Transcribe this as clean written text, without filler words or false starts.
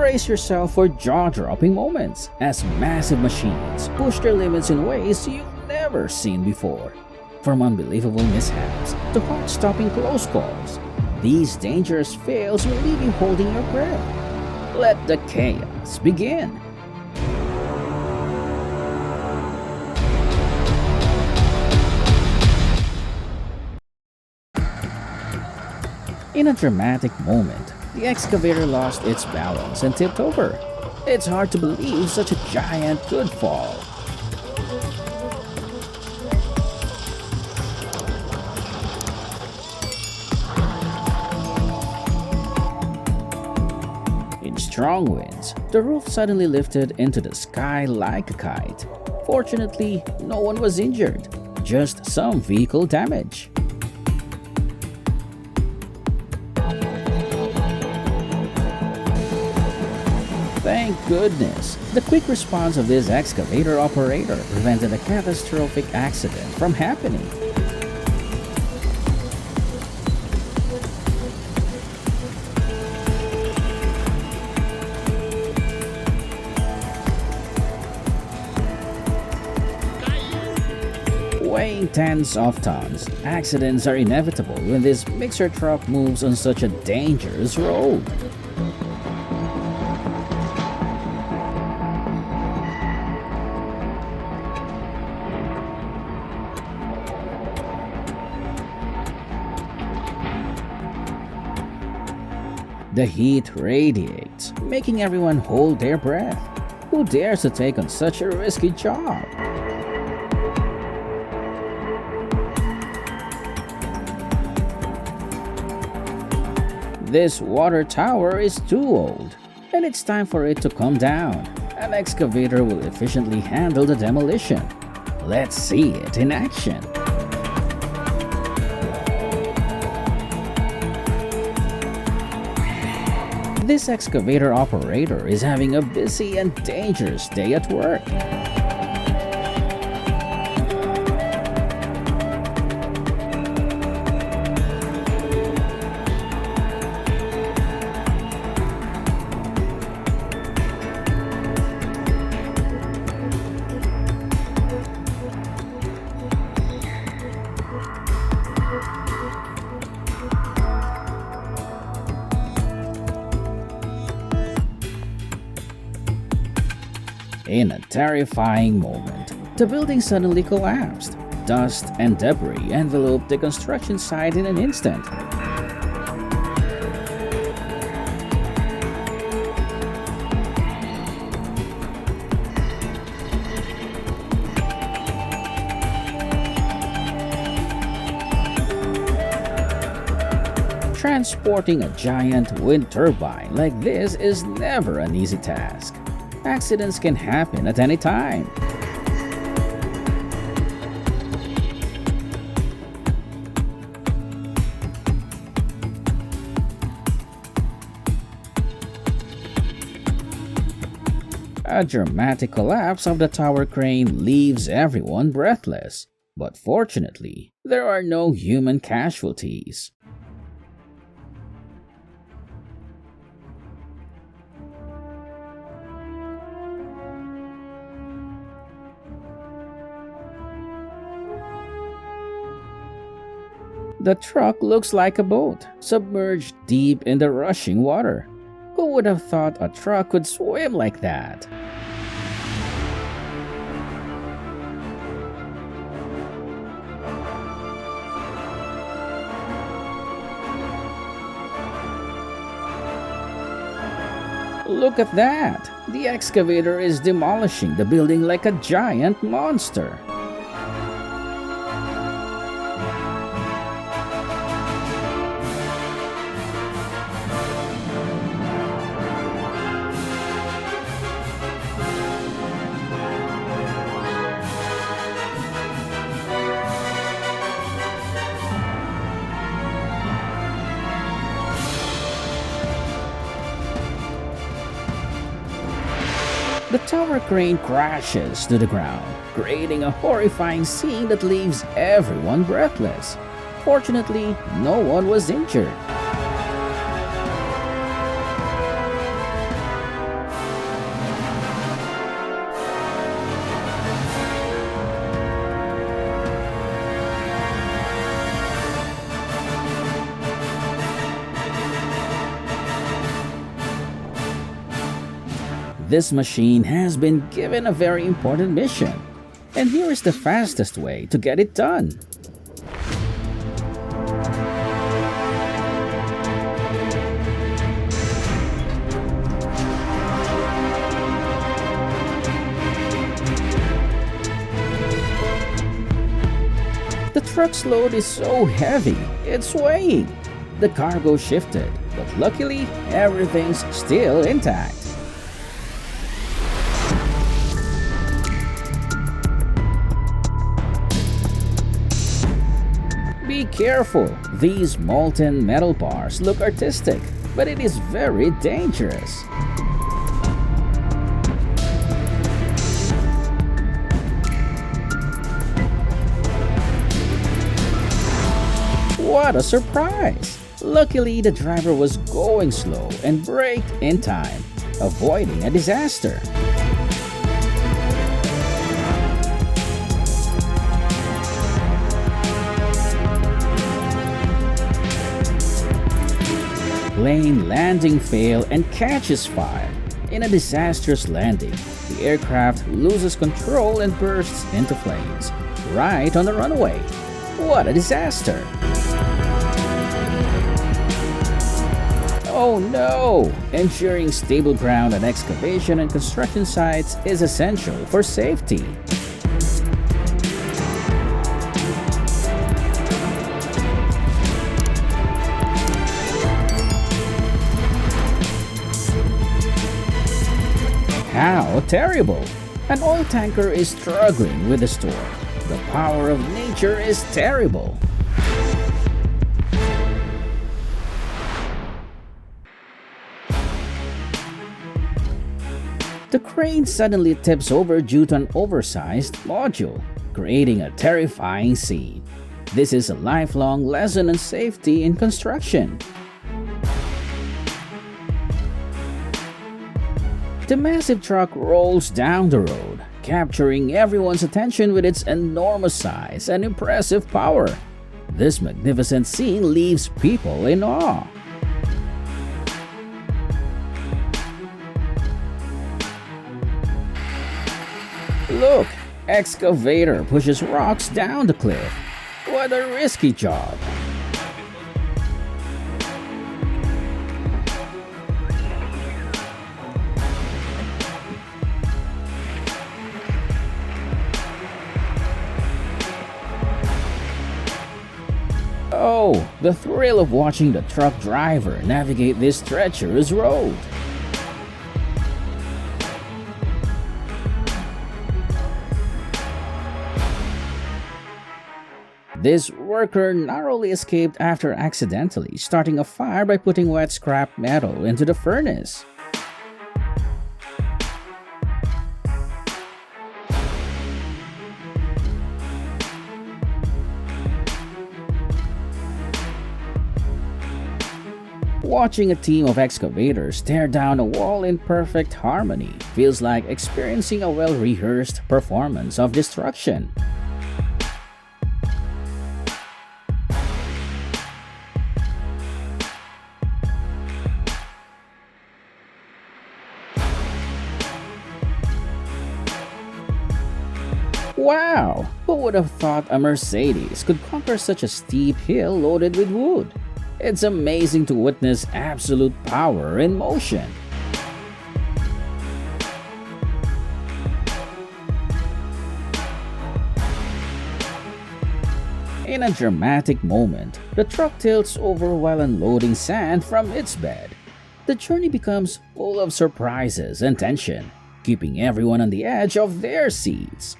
Brace yourself for jaw-dropping moments as massive machines push their limits in ways you've never seen before. From unbelievable mishaps to heart-stopping close calls, these dangerous fails will leave you holding your breath. Let the chaos begin. In a dramatic moment, the excavator lost its balance and tipped over. It's hard to believe such a giant could fall. In strong winds, the roof suddenly lifted into the sky like a kite. Fortunately, no one was injured, just some vehicle damage. Thank goodness, the quick response of this excavator operator prevented a catastrophic accident from happening. Weighing tens of tons, accidents are inevitable when this mixer truck moves on such a dangerous road. The heat radiates, making everyone hold their breath. Who dares to take on such a risky job? This water tower is too old, and it's time for it to come down. An excavator will efficiently handle the demolition. Let's see it in action. This excavator operator is having a busy and dangerous day at work. In a terrifying moment, the building suddenly collapsed. Dust and debris enveloped the construction site in an instant. Transporting a giant wind turbine like this is never an easy task. Accidents can happen at any time. A dramatic collapse of the tower crane leaves everyone breathless, but fortunately, there are no human casualties. The truck looks like a boat, submerged deep in the rushing water. Who would have thought a truck could swim like that? Look at that! The excavator is demolishing the building like a giant monster. The tower crane crashes to the ground, creating a horrifying scene that leaves everyone breathless. Fortunately, no one was injured. This machine has been given a very important mission, and here is the fastest way to get it done. The truck's load is so heavy, it's swaying. The cargo shifted, but luckily, everything's still intact. Be careful, these molten metal bars look artistic, but it is very dangerous. What a surprise! Luckily, the driver was going slow and braked in time, avoiding a disaster. Plane landing fail and catches fire. In a disastrous landing, the aircraft loses control and bursts into flames, right on the runway. What a disaster! Oh no! Ensuring stable ground at excavation and construction sites is essential for safety. How terrible! An oil tanker is struggling with the storm. The power of nature is terrible. The crane suddenly tips over due to an oversized module, creating a terrifying scene. This is a lifelong lesson on safety in construction. The massive truck rolls down the road, capturing everyone's attention with its enormous size and impressive power. This magnificent scene leaves people in awe. Look, Excavator pushes rocks down the cliff. What a risky job! Oh, the thrill of watching the truck driver navigate this treacherous road. This worker narrowly escaped after accidentally starting a fire by putting wet scrap metal into the furnace. Watching a team of excavators tear down a wall in perfect harmony feels like experiencing a well-rehearsed performance of destruction. Wow! Who would have thought a Mercedes could conquer such a steep hill loaded with wood? It's amazing to witness absolute power in motion. In a dramatic moment, the truck tilts over while unloading sand from its bed. The journey becomes full of surprises and tension, keeping everyone on the edge of their seats.